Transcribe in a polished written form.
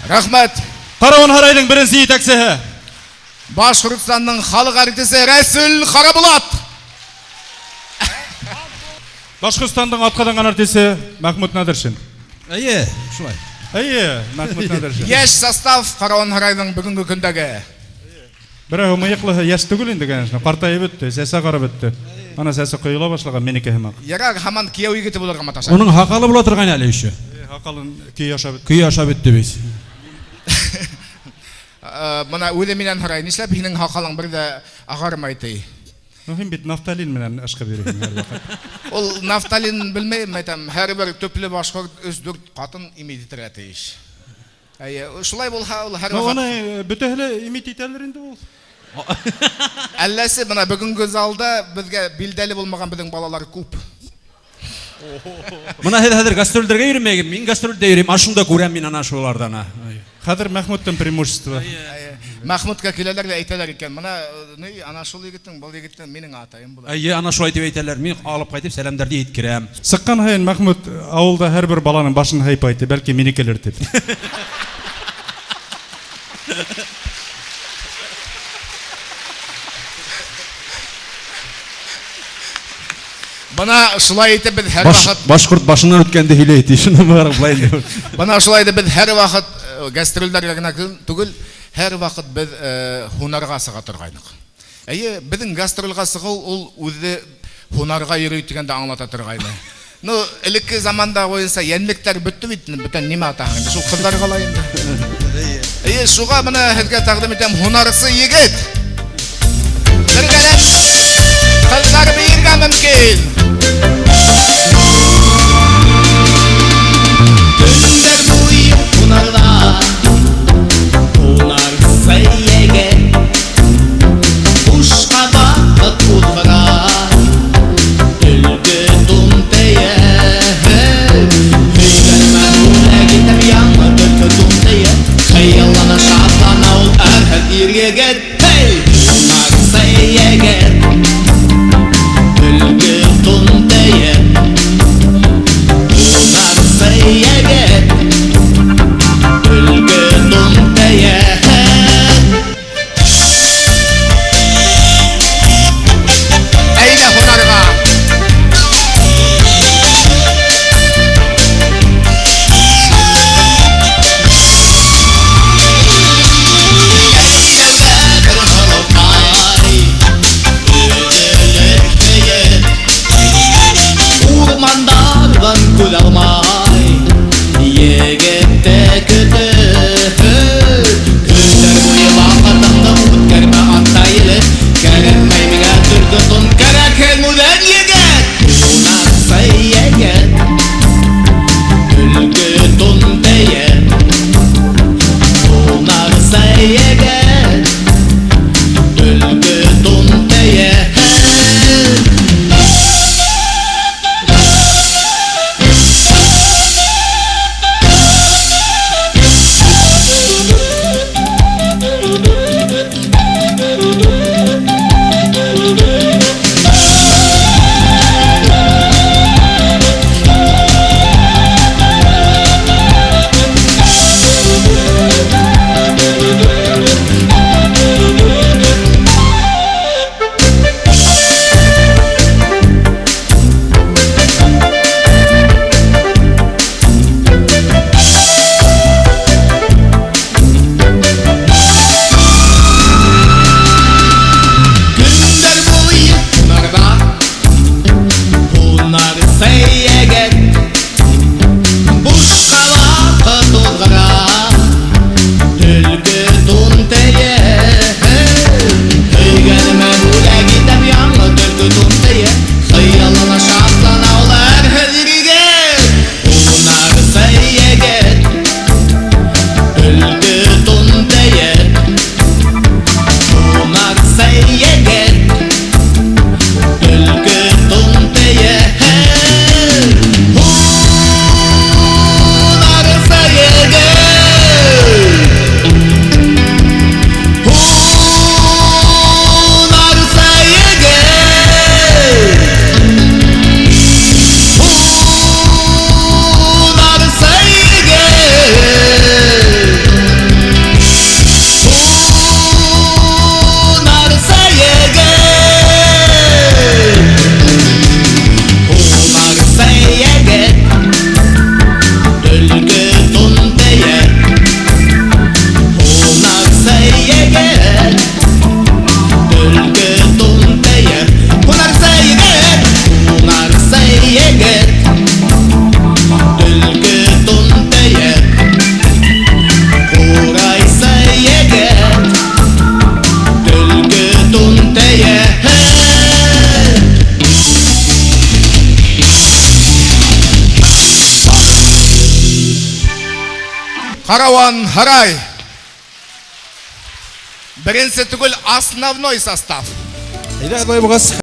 Рахмет. Қарауын-Харайдың бірінші етекшісі. Башқұртстанның халық артисі Рәсіл Қарабулат. Башқұртстанның атқаданған артисі Махмуд Надыршин. Әйе, шулай. Әйе, Махмуд Надыршин. Еш состав Қарауын-Харайдың бүгінгі күндегі. Бірақ мыйықлығы еш түгіл енді, конечно. Қартайып өтті, сәсі қарап өтті. Ана сәсі құйыла башлаған менеке хемақ. Ярар хаман кияу егеті боларға маташа. Оның хақалы бола тұрған әлі үші. Хақалын күй ашап өтті. Күй ашап өтті бейс. Мұна өді менен харай, нешлеп хинің хақалың бірді ағармайды. Хин бит нафталин менен ашқа берейін. Ол нафталин білмеймін, айтам, әр бір төплі башқұрт үздүрт қатын имититір әтейш. Шулай болға ол әр вақыт. Оны бүтәлі имититәлер енді ол. Әлләсі мұна бүгінгі залда бізге білдәлі болмаған біздің балалар көп. Мұна хәдір гастрольдерге үйрімеген, мен гастрольде үйрем, ашында көрем мен ана шулардана. Қадыр Махмудтың преимущество. Махмудқа келелер де айталар екен, мұна ана шул егеттің, бұл егеттің менің атайым бұл. Әйе, ана шул айтып айталар, мен алып қайтып сәлемдерді еткірем. Сыққан хайын Махмуд ауылда әр бір баланың башын хайп айты, бәлкі менекелер деп. Бұна шулай етіп біз әр вақыт... Башқұрт башынан өткенде хилейті, шыны мұғарып бұлайын деп. Бұна шулай етіп біз әр вақыт гастрольдерге түгіл, әр вақыт біз хунарға сыға тұрғайнық. Әйе, біздің гастрольға сығыл, ол өзі хунарға үйрейтігенде аңлата тұрғайны. Ну, іліккі заманда ойынса, енмектер бүтті бүйттін, бүтін неме атағын, шул қыздар қалайынды. Әйе, шуға мұна әзге тағдым етем, хунарысы егет. Бір кәлем, қыздар бейірге мүмкін. Gündür boyu Hunarda Hunar sayege Kuşka bakıp uzvara Ülgü dumteye Hüygelme hule gitem yanma dökü dumteye Kıyılana şatlana ol erhel irgeger Hunar sayege Ülgü dumteye Sayege Ülgü dumteye Eyle hunarga Eylelge Хараван Харай. Birinci tugul основной состав. Әйдә, бай бугаз.